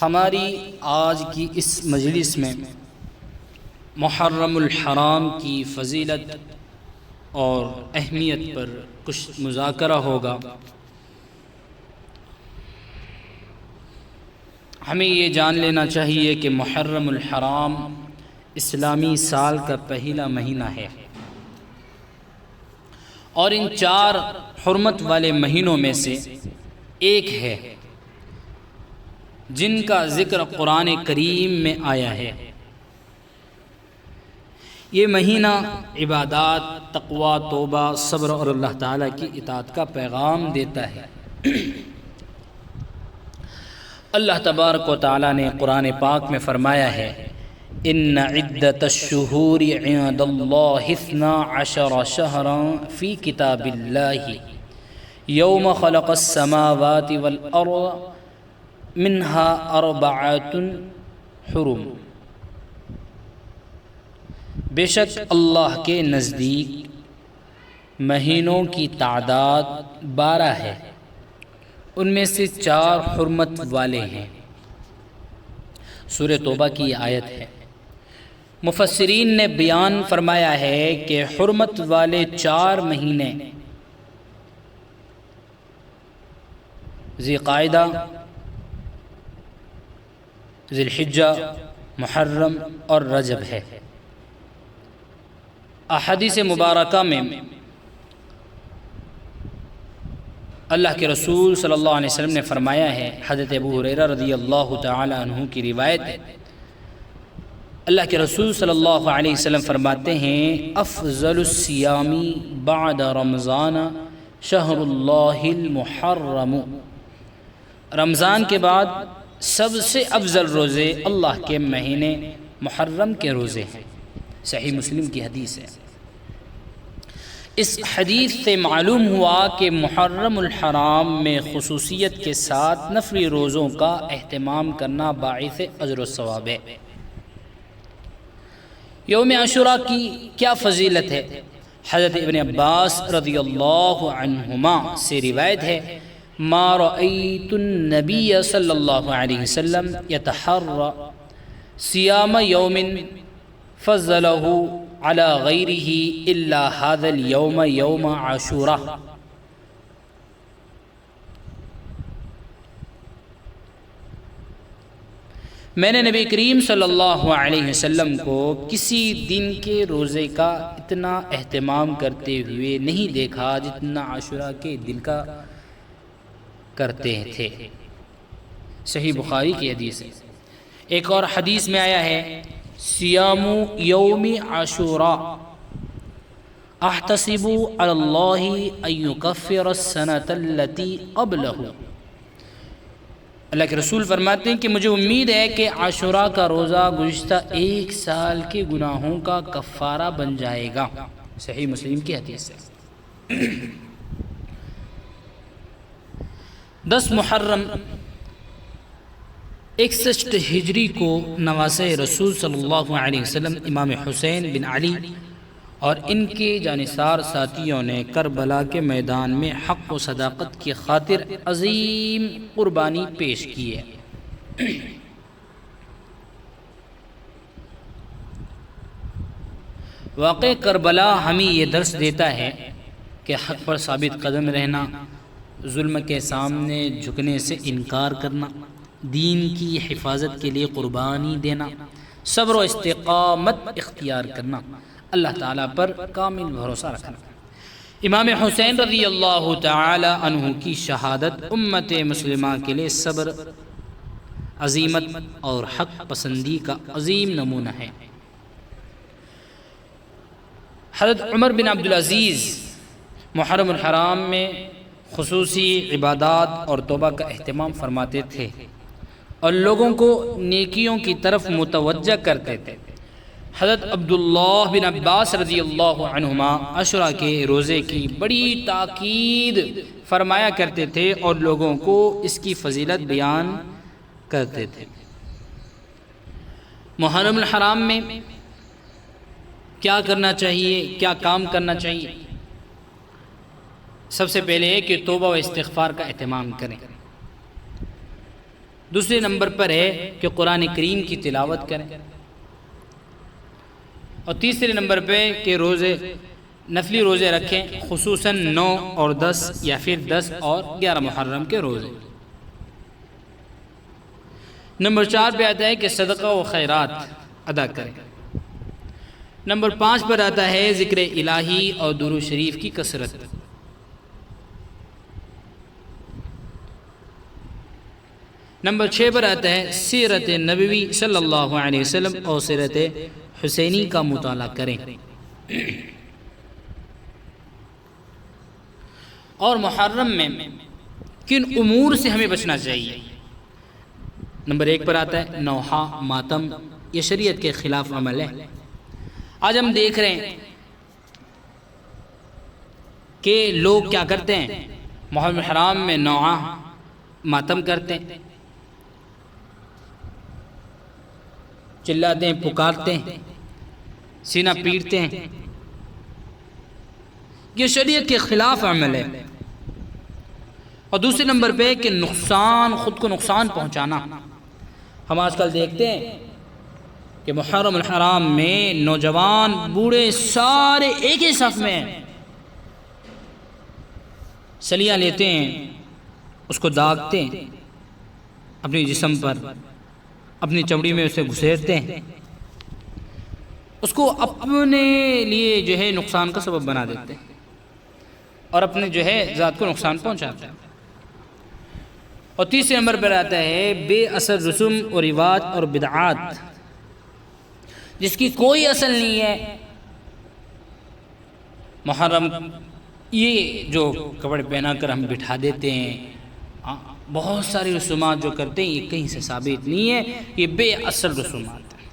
ہماری آج کی اس مجلس میں محرم الحرام کی فضیلت اور اہمیت پر کچھ مذاکرہ ہوگا۔ ہمیں یہ جان لینا چاہیے کہ محرم الحرام اسلامی سال کا پہلا مہینہ ہے، اور ان 4 حرمت والے مہینوں میں سے ایک ہے جن کا ذکر قرآن کریم میں آیا ہے۔ یہ مہینہ عبادات، تقوی، توبہ، صبر اور اللہ تعالیٰ کی اطاعت کا پیغام دیتا ہے۔ اللہ تبارک و تعالیٰ نے قرآن پاک میں فرمایا ہے، ان عدت الشہور عند اللہ 12 شہرا فی کتاب اللہ یوم خلق السماوات والارض منها 4 حرم۔ بے شک اللہ کے نزدیک مہینوں کی تعداد 12 ہے، ان میں سے 4 حرمت والے ہیں۔ سورہ توبہ کی یہ آیت ہے۔ مفسرین نے بیان فرمایا ہے کہ حرمت والے 4 مہینے ذی قعدہ، ذی الحجہ، محرم اور رجب ہے۔ احادیث مبارکہ میں اللہ کے رسول صلی اللہ علیہ وسلم نے فرمایا ہے، حضرت ابو ہریرہ رضی اللہ تعالی عنہ کی روایت ہے، اللہ کے رسول صلی اللہ علیہ وسلم فرماتے ہیں، افضل الصیام بعد رمضان شہر اللہ المحرم۔ رمضان کے بعد سب سے افضل روزے اللہ کے مہینے محرم کے روزے ہیں۔ صحیح مسلم کی حدیث ہے۔ اس حدیث سے معلوم ہوا کہ محرم الحرام میں خصوصیت کے ساتھ نفلی روزوں کا اہتمام کرنا باعث اجر و ثواب ہے۔ یوم عاشوراء کی کیا فضیلت ہے؟ حضرت ابن عباس رضی اللہ عنہما سے روایت ہے، ما رأیت النبی صلی اللہ علیہ وسلم یتحرى صیام یوم فضلہ علی غیرہ الا ھذا اليوم یوم عاشوراء۔ میں نے نبی کریم صلی اللہ علیہ وسلم کو کسی دن کے روزے کا اتنا اہتمام کرتے ہوئے نہیں دیکھا جتنا عاشوراء کے دن کا کرتے تھے۔ صحیح بخاری کی حدیث ہے۔ ایک اور حدیث میں آیا ہے، صیام یوم عاشوراء احتسب علی اللہ ان یکفر السنۃ التی قبلہ۔ اللہ کے رسول فرماتے ہیں کہ مجھے امید ہے کہ عاشوراء کا روزہ گزشتہ 1 سال کے گناہوں کا کفارہ بن جائے گا۔ صحیح مسلم کی حدیث ہے۔ 10 محرم 61 ہجری کو نواسہ رسول صلی اللہ علیہ وسلم امام حسین بن علی اور ان کے جانثار ساتھیوں نے کربلا کے میدان میں حق و صداقت کی خاطر عظیم قربانی پیش کی ہے۔ واقع کربلا ہمیں یہ درس دیتا ہے کہ حق پر ثابت قدم رہنا، ظلم کے سامنے جھکنے سے انکار کرنا، دین کی حفاظت کے لیے قربانی دینا، صبر و استقامت اختیار کرنا، اللہ تعالیٰ پر کامل بھروسہ رکھنا۔ امام حسین رضی اللہ تعالی عنہ کی شہادت امت مسلمہ کے لیے صبر، عزیمت اور حق پسندی کا عظیم نمونہ ہے۔ حضرت عمر بن عبدالعزیز محرم الحرام میں خصوصی عبادات اور توبہ کا اہتمام فرماتے تھے اور لوگوں کو نیکیوں کی طرف متوجہ کرتے تھے۔ حضرت عبداللہ بن عباس رضی اللہ عنہما عاشوراء کے روزے کی بڑی تاکید فرمایا کرتے تھے اور لوگوں کو اس کی فضیلت بیان کرتے تھے۔ محرم الحرام میں کیا کرنا چاہیے، کیا کام کرنا چاہیے؟ سب سے پہلے ہے کہ توبہ و استغفار کا اہتمام کریں۔ دوسرے نمبر پر ہے کہ قرآن کریم کی تلاوت کریں، اور تیسرے نمبر پہ کہ روزے نفلی روزے رکھیں، خصوصاً 9 اور 10 یا پھر 10 اور 11 محرم کے روزے۔ نمبر 4 پہ آتا ہے کہ صدقہ و خیرات ادا کریں۔ نمبر 5 پر آتا ہے ذکر الہی اور درود شریف کی کثرت۔ نمبر 6 پر آتا ہے سیرت نبوی صلی اللہ علیہ وسلم اور سیرت حسینی کا مطالعہ کریں۔ اور محرم میں کن امور سے ہمیں بچنا چاہیے؟ نمبر 1 پر آتا ہے نوحہ، ماتم، یہ شریعت کے خلاف عمل ہے۔ آج ہم دیکھ رہے ہیں کہ لوگ کیا کرتے ہیں، محرم الحرام میں نوحہ، ماتم کرتے ہیں، چلاتے ہیں، پکارتے ہیں، سینہ پیٹتے ہیں۔ یہ شریعت کے خلاف عمل ہے۔ اور دوسرے نمبر پہ کہ نقصان، خود کو نقصان پہنچانا۔ ہم آج کل دیکھتے ہیں کہ محرم الحرام میں نوجوان بوڑھے سارے ایک ہی صف میں سلیاں لیتے ہیں، اس کو داغتے ہیں اپنے جسم پر، اپنی چمڑی میں اسے گھسیٹتے ہیں، اس کو اپنے لیے جو ہے نقصان کا سبب بنا دیتے ہیں اور اپنے جو ہے ذات کو نقصان پہنچاتے ہیں۔ اور تیسرے نمبر پر آتا ہے بے اثر رسوم اور رواج اور بدعات، جس کی کوئی اصل نہیں ہے۔ محرم یہ جو کپڑے پہنا کر ہم بٹھا دیتے ہیں، بہت ساری رسومات جو کرتے ہیں، یہ کہیں سے ثابت نہیں ہے، یہ بے اثر رسومات ہیں۔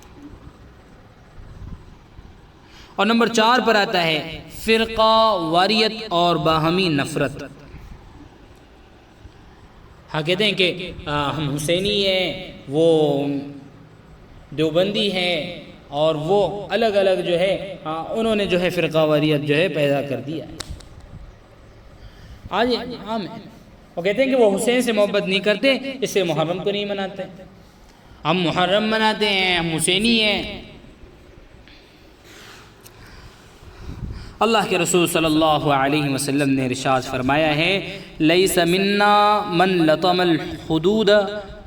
اور نمبر 4 پر آتا ہے فرقہ واریت اور باہمی نفرت۔ ہاں کہتے ہیں کہ ہم حسینی ہیں، وہ دیوبندی ہیں، اور وہ الگ الگ جو ہے انہوں نے جو ہے فرقہ واریت جو ہے پیدا کر دیا ہے۔ آج عام ہے، وہ کہتے ہیں کہ وہ حسین سے محبت نہیں کرتے، اس سے محرم کو نہیں مناتے۔ ہم محرم مناتے ہیں، ہم حسینی ہیں۔ اللہ کے رسول صلی اللہ علیہ وسلم نے ارشاد فرمایا ہے لیس منا من لطم الحدود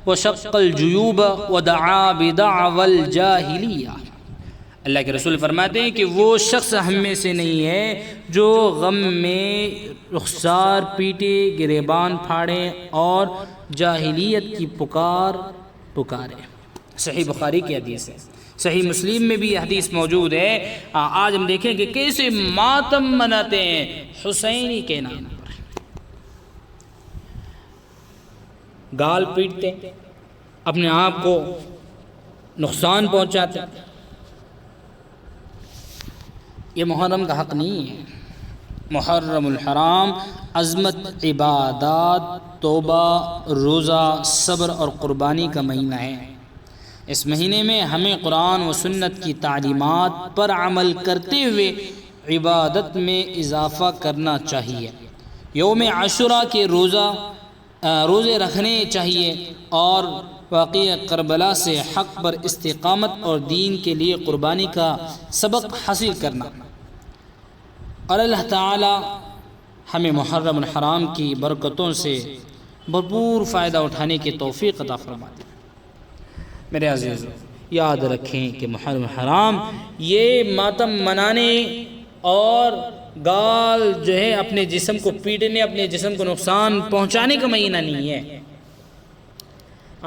وشق الجیوب ودعا بدعوى الجاہلیہ۔ اللہ کے رسول فرماتے ہیں کہ وہ شخص ہم میں سے نہیں ہے جو غم میں رخسار پیٹے، گریبان پھاڑے اور جاہلیت کی پکارے۔ صحیح بخاری کی حدیث ہے، صحیح مسلم میں بھی یہ حدیث موجود ہے۔ آج ہم دیکھیں کہ کیسے ماتم مناتے ہیں حسینی کے نام پر، گال پیٹتے ہیں، اپنے آپ کو نقصان پہنچاتے ہیں۔ یہ محرم کا حق نہیں ہے۔ محرم الحرام عظمت، عبادات، توبہ، روزہ، صبر اور قربانی کا مہینہ ہے۔ اس مہینے میں ہمیں قرآن و سنت کی تعلیمات پر عمل کرتے ہوئے عبادت میں اضافہ کرنا چاہیے۔ یوم عاشوراء کے روزے رکھنے چاہیے اور واقعہ کربلا سے حق پر استقامت اور دین کے لیے قربانی کا سبق حاصل کرنا، اور اللہ تعالی ہمیں محرم الحرام کی برکتوں سے بھرپور فائدہ اٹھانے کی توفیق عطا فرمائے۔ میرے عزیز یاد رکھیں کہ محرم الحرام یہ ماتم منانے اور گال جو ہے اپنے جسم کو پیٹنے، اپنے جسم کو نقصان پہنچانے کا مہینہ نہیں ہے۔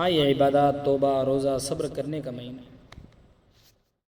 یہ عبادات، توبہ، روزہ، صبر کرنے کا مہینہ ہے۔